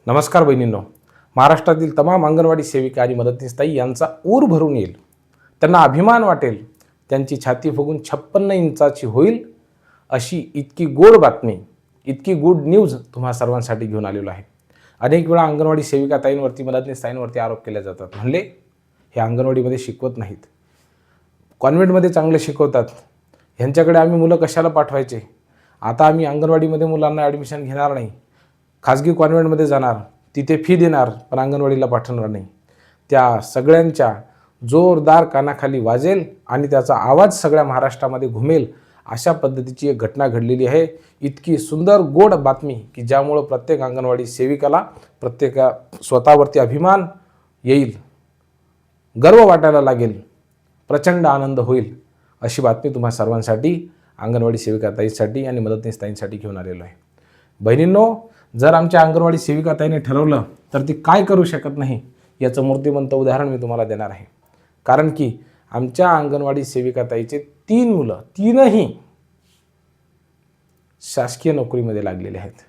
नमस्कार बहिणींनो, महाराष्ट्रातील तमाम अंगणवाडी सेविका आणि मदतनीस यांचा ऊर भरून येईल. त्यांना अभिमान वाटेल. त्यांची छाती फुगून 56 इंचाची होईल अशी इतकी गोड बातमी, इतकी गुड न्यूज तुम्हा सर्वांसाठी घेऊन आलेलो आहे. अनेक वेळा अंगणवाडी सेविका ताईंवरती, मदतनीस ताईंवरती आरोप केले जातात. म्हणले हे अंगणवाडीमध्ये शिकवत नाहीत, कॉन्व्हेंटमध्ये चांगले शिकवतात, ह्यांच्याकडे आम्ही मुलं कशाला पाठवायचे, आता आम्ही अंगणवाडीमध्ये मुलांना ॲडमिशन घेणार नाही, खाजगी कॉन्व्हेंटमध्ये जाणार, तिथे फी देणार पण अंगणवाडीला पाठवणार नाही. त्या सगळ्यांच्या जोरदार कानाखाली वाजेल आणि त्याचा आवाज सगळ्या महाराष्ट्रामध्ये घुमेल अशा पद्धतीची एक घटना घडलेली आहे. इतकी सुंदर गोड बातमी की ज्यामुळं प्रत्येक अंगणवाडी सेविकाला स्वतःवरती अभिमान येईल, गर्व वाटायला लागेल, प्रचंड आनंद होईल अशी बातमी तुम्हा सर्वांसाठी, अंगणवाडी सेविका ताईंसाठी आणि मदतनीस ताईंसाठी घेऊन आलेलो आहे. बहिणींनो, जर आमच्या अंगणवाडी सेविका ताईने ठरवलं तर ती काय करू शकत नाही याचं मूर्तिमंत उदाहरण मी तुम्हाला देणार आहे. कारण की आमच्या अंगणवाडी सेविका ताईचे 3 मुलं, 3ही शासकीय नोकरीमध्ये लागलेले आहेत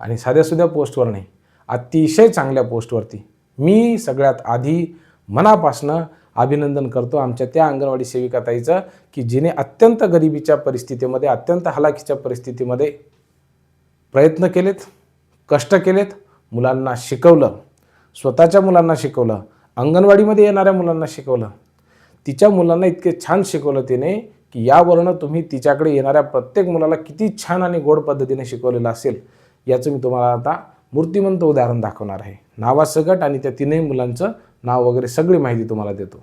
आणि साध्यासुध्या पोस्टवर नाही, अतिशय चांगल्या पोस्टवरती. मी सगळ्यात आधी मनापासनं अभिनंदन करतो आमच्या त्या अंगणवाडी सेविका ताईचं की जिने अत्यंत गरिबीच्या परिस्थितीमध्ये, अत्यंत हलाखीच्या परिस्थितीमध्ये प्रयत्न केलेत, कष्ट केलेत, मुलांना शिकवलं, स्वतःच्या मुलांना शिकवलं, अंगणवाडीमध्ये येणाऱ्या मुलांना शिकवलं. तिच्या मुलांना इतके छान शिकवलं तिने की यावरनं तुम्ही तिच्याकडे येणाऱ्या प्रत्येक मुलाला किती छान आणि गोड पद्धतीने शिकवलेलं असेल याचं मी तुम्हाला आता मूर्तिमंत उदाहरण दाखवणार आहे. नावासकट आणि त्या 3ही मुलांचं नाव वगैरे सगळी माहिती तुम्हाला देतो.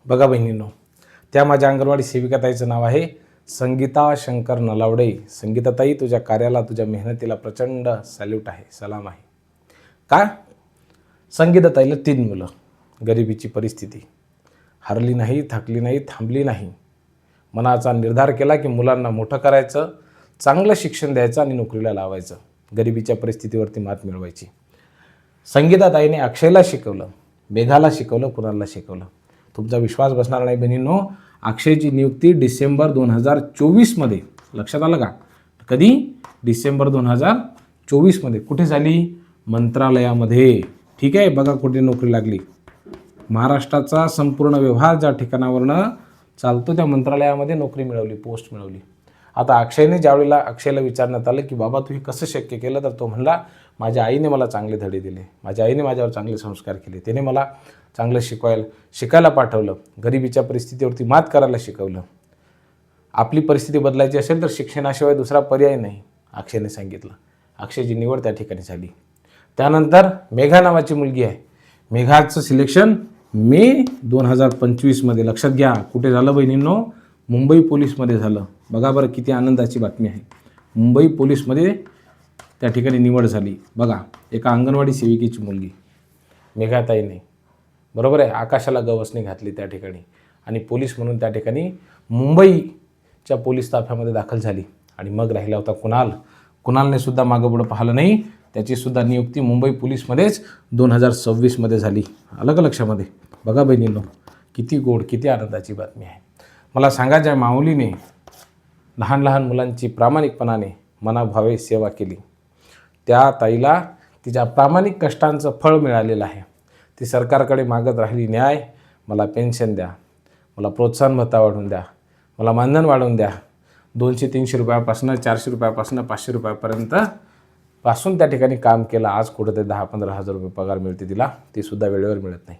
बघा बहिणींनो, त्या माझ्या अंगणवाडी सेविका ताईचं नाव आहे संगीता शंकर नलावडे. संगीताताई, तुझ्या कार्याला, तुझ्या मेहनतीला प्रचंड सॅल्यूट आहे, सलाम आहे. का? संगीताताईला 3 मुलं, गरिबीची परिस्थिती, हरली नाही, थकली नाही, थांबली नाही. मनाचा निर्धार केला की मुलांना मोठं करायचं, चांगलं शिक्षण द्यायचं आणि नोकरीला लावायचं, गरिबीच्या परिस्थितीवरती मात मिळवायची. संगीताताईने अक्षयला शिकवलं, मेघाला शिकवलं, कुणालला शिकवलं. तुमचा विश्वास बसणार नाही बहिणींनो, अक्षयची नियुक्ती डिसेंबर 2024मध्ये, लक्षात आलं का? कधी? डिसेंबर 2024मध्ये. कुठे झाली? मंत्रालयामध्ये. ठीक आहे, बघा कुठे नोकरी लागली. महाराष्ट्राचा संपूर्ण व्यवहार ज्या ठिकाणावरनं चालतो त्या मंत्रालयामध्ये नोकरी मिळवली, पोस्ट मिळवली. आता अक्षयने ज्यावेळेला अक्षयला विचारण्यात आलं की बाबा तू हे कसं शक्य केलं, तर तो म्हणला माझ्या आईने मला चांगले धडे दिले, माझ्या आईने माझ्यावर चांगले संस्कार केले, त्याने मला चांगलं शिकायला पाठवलं, गरिबीच्या परिस्थितीवरती मात करायला शिकवलं. आपली परिस्थिती बदलायची असेल तर शिक्षणाशिवाय दुसरा पर्याय नाही, अक्षयने सांगितलं. अक्षयची निवड त्या ठिकाणी झाली. त्यानंतर मेघा नावाची मुलगी आहे. मेघाचं सिलेक्शन मे 2025मध्ये, लक्षात घ्या कुठे झालं बहिणींनो? मुंबई पोलीसमध्ये झालं. बघा बरं किती आनंदाची बातमी आहे. मुंबई पोलीसमध्ये त्या ठिकाणी निवड झाली. बघा, एका अंगणवाडी सेविकेची मुलगी मेघाताईने, बरोबर आहे, आकाशाला गवसणी घातली त्या ठिकाणी आणि पोलीस म्हणून त्या ठिकाणी मुंबईच्या पोलीस ताफ्यामध्ये दाखल झाली. आणि मग राहिला होता कुणालने सुद्धा मागं पुढं पाहिलं नाही, त्याचीसुद्धा नियुक्ती मुंबई पोलीसमध्येच 2026मध्ये झाली. आलं का लक्षामध्ये? बघा बहिणींनो, किती गोड, किती आनंदाची बातमी आहे. मला सांगा, ज्या माऊलीने लहान लहान मुलांची प्रामाणिकपणाने मनाभावे सेवा केली, त्या ताईला तिच्या प्रामाणिक कष्टांचं फळ मिळालेलं आहे. ती सरकारकडे मागत राहिली, न्याय, मला पेन्शन द्या, मला प्रोत्साहन भत्ता वाढवून द्या, मला मानधन वाढवून द्या. 200-300 रुपयापासून, 400 रुपयापासून 500 रुपयापर्यंत पासून त्या ठिकाणी काम केलं. आज कुठं ते 10-15 हजार रुपये पगार मिळते तिला, ती सुद्धा वेळेवर मिळत नाही.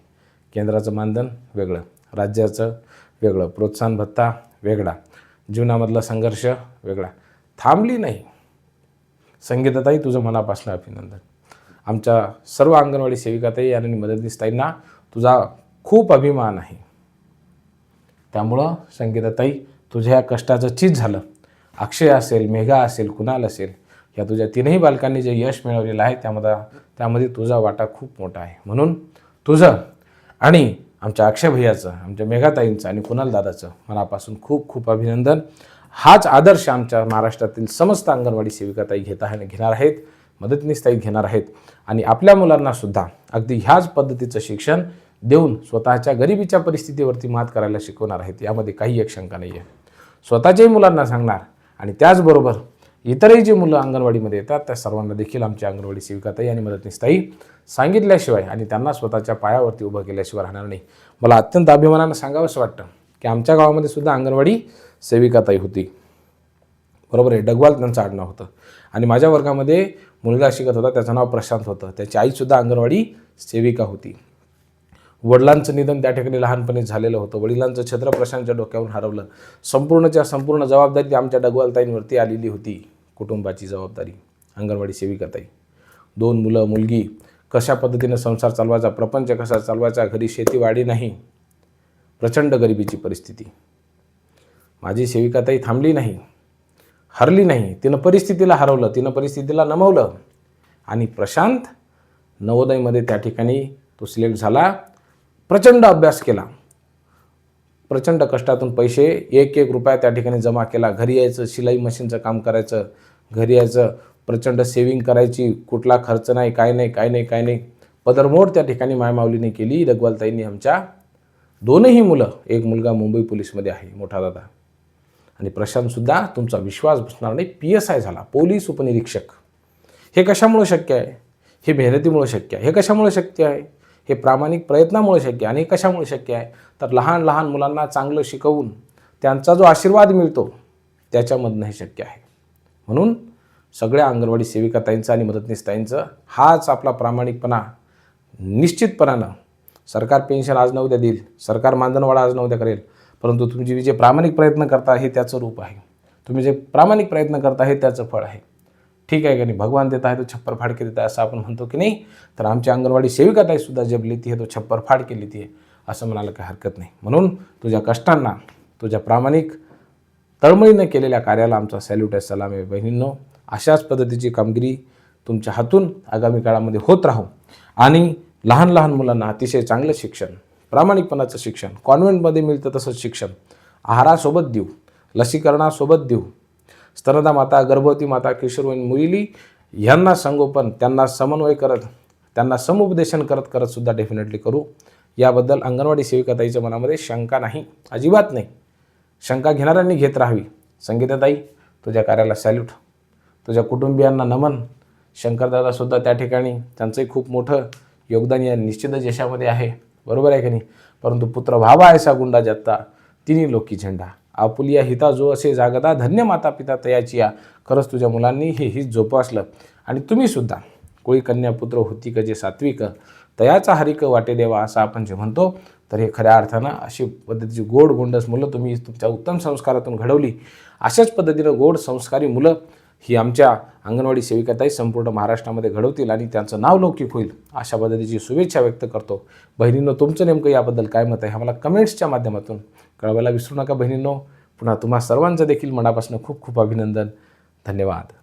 केंद्राचं मानधन वेगळं, राज्याचं वेगळं, प्रोत्साहन भत्ता वेगळा, जीवनामधला संघर्ष वेगळा. थांबली नाही. संगीताताई, तुझं मनापासून अभिनंदन. आमच्या सर्व अंगणवाडी सेविकाताई आणि मदतनीस ताईंना तुझा खूप अभिमान आहे. त्यामुळं संगीताताई, तुझ्या या कष्टाचं चीज झालं. अक्षय असेल, मेघा असेल, कुणाल असेल, या तुझ्या 3ही बालकांनी जे यश मिळवलेलं आहे त्यामध्ये तुझा वाटा खूप मोठा आहे. म्हणून तुझं आणि आमच्या अक्षय भैयाचं, आमच्या मेघाताईंचं आणि कुणाल दादाचं मनापासून खूप खूप अभिनंदन. हाच आदर्श आमच्या महाराष्ट्रातील समस्त अंगणवाडी सेविकाताई घेणार आहेत, मदतनीस ताई घेणार आहेत आणि आपल्या मुलांनासुद्धा अगदी ह्याच पद्धतीचं शिक्षण देऊन स्वतःच्या गरिबीच्या परिस्थितीवरती मात करायला शिकवणार आहेत. यामध्ये काही एक शंका नाही आहे. स्वतःच्याही मुलांना सांगणार आणि त्याचबरोबर इतरही जे मुलं अंगणवाडीमध्ये येतात त्या सर्वांना देखील आमची अंगणवाडी सेविकाताई आणि मदतनीसताई सांगितल्याशिवाय आणि त्यांना स्वतःच्या पायावरती उभं केल्याशिवाय राहणार नाही. मला अत्यंत अभिमानानं सांगावंसं वाटतं की आमच्या गावामध्ये सुद्धा अंगणवाडी सेविकाताई होती. बरोबर आहे, डगवाल त्यांचं आडनाव होतं. आणि माझ्या वर्गामध्ये मुलगा शिकत होता, त्याचं नाव प्रशांत होतं. त्याची आईसुद्धा अंगणवाडी सेविका होती. वडिलांचं निधन त्या ठिकाणी लहानपणी झालेलं होतं. वडिलांचं छत्र प्रशांतच्या डोक्यावरून हरवलं. संपूर्णच्या संपूर्ण जबाबदारी आमच्या डगवालताईंवरती आलेली होती. कुटुंबाची जबाबदारी अंगणवाडी सेविकाताई. 2 मुलं मुलगी, कशा पद्धतीनं संसार चालवायचा, प्रपंच कसा चालवायचा, घरी शेतीवाडी नाही, प्रचंड गरिबीची परिस्थिती. माझी सेविकाताई थांबली नाही, हरली नाही. तिनं परिस्थितीला हरवलं, तिनं परिस्थितीला नमवलं आणि प्रशांत नवोदयमध्ये त्या ठिकाणी तो सिलेक्ट झाला. प्रचंड अभ्यास केला, प्रचंड कष्टातून पैसे 1-1 रुपया त्या ठिकाणी जमा केला. घरी यायचं, शिलाई मशीनचं काम करायचं, घरी यायचं, प्रचंड सेविंग करायची, कुठला खर्च नाही, काय नाही. पदरमोड त्या ठिकाणी मायमाऊलीने केली. डगवालताईंनी आमच्या 2ही मुलं, एक मुलगा मुंबई पोलीसमध्ये आहे, मोठा दादा, आणि प्रशांतसुद्धा तुमचा विश्वास बसणार नाही PSI झाला, पोलीस उपनिरीक्षक. हे कशामुळे शक्य आहे? हे मेहनतीमुळे शक्य आहे. हे कशामुळे शक्य आहे? हे प्रामाणिक प्रयत्नामुळे शक्य आहे. आणि हे कशामुळे शक्य आहे? तर लहान लहान मुलांना चांगलं शिकवून त्यांचा जो आशीर्वाद मिळतो त्याच्यामधनं हे शक्य आहे. म्हणून सगळ्या अंगणवाडी सेविकाताईंचं आणि मदतनीसताईंचं हाच आपला प्रामाणिकपणा. निश्चितपणानं सरकार पेन्शन आज न उद्या देईल, सरकार मानधनवाढ आज न उद्या करेल, परंतु तुम्ही जे प्रामाणिक प्रयत्न करता हे त्याचं रूप आहे. तुम्ही जे प्रामाणिक प्रयत्न करता हे त्याचं फळ आहे. ठीक आहे का नाही? भगवान देत आहे तो छप्पर फाड के देत आहे असं आपण म्हणतो की नाही? तर आमची अंगणवाडी सेविकाताईसुद्धा जब लेती आहे तो छप्पर फाड के लेती आहे असं म्हणायला काही हरकत नाही. म्हणून तुझ्या कष्टांना, तुझ्या प्रामाणिक तळमळीनं केलेल्या कार्याला आमचा सॅल्यूट आहे, सलाम आहे. बहिणींनो, अशाच पद्धतीची कामगिरी तुमच्या हातून आगामी काळामध्ये होत राहू आणि लहान लहान मुलांना अतिशय चांगलं शिक्षण, प्रामाणिकपणाचं शिक्षण, कॉन्व्हेंटमध्ये मिळतं तसंच शिक्षण आहारासोबत देऊ, लसीकरणासोबत देऊ, स्तनदा माता, गर्भवती माता, किशोरवयीन मुली ह्यांना संगोपन, त्यांना समन्वय करत, त्यांना समुपदेशन करत सुद्धा डेफिनेटली करू. याबद्दल अंगणवाडी सेविकाताईच्या मनामध्ये शंका नाही, अजिबात नाही. शंका घेणाऱ्यांनी घेत राहावी. संगीताताई, तुझ्या कार्याला सॅल्यूट, तुझ्या कुटुंबियांना नमन. शंकरदादासुद्धा त्या ठिकाणी त्यांचंही खूप मोठं योगदान या निश्चितच यशामध्ये आहे, बरोबर आहे की नाही? परंतु पुत्र व्हावा ऐसा गुंडा जत्ता, तिन्ही लोकी झेंडा, आपुलिया हिता जो असे जागदा, धन्य माता पिता तयाची या. खरंच तुझ्या मुलांनी हे हित जोपासलं आणि तुम्हीसुद्धा कोळी कन्या पुत्र होती का जे सात्विक, तयाचा हरिक वाटे देवा असं आपण जे म्हणतो, तर हे खऱ्या अर्थानं अशी पद्धतीची गोड गोंडस मुलं तुम्ही तुमच्या उत्तम संस्कारातून घडवली. अशाच पद्धतीनं गोड संस्कारी मुलं ही आमच्या अंगणवाडी सेविकाताई संपूर्ण महाराष्ट्रामध्ये घडवतील आणि त्यांचं नाव लौकिक होईल अशा पद्धतीची शुभेच्छा व्यक्त करतो. बहिणींनो, तुमचं नेमकं याबद्दल काय मत आहे? आम्हाला कमेंट्सच्या माध्यमातून कळवायला विसरू नका. बहिणींनो, पुन्हा तुम्हा सर्वांचं देखील मनापासून खूप खूप अभिनंदन. धन्यवाद.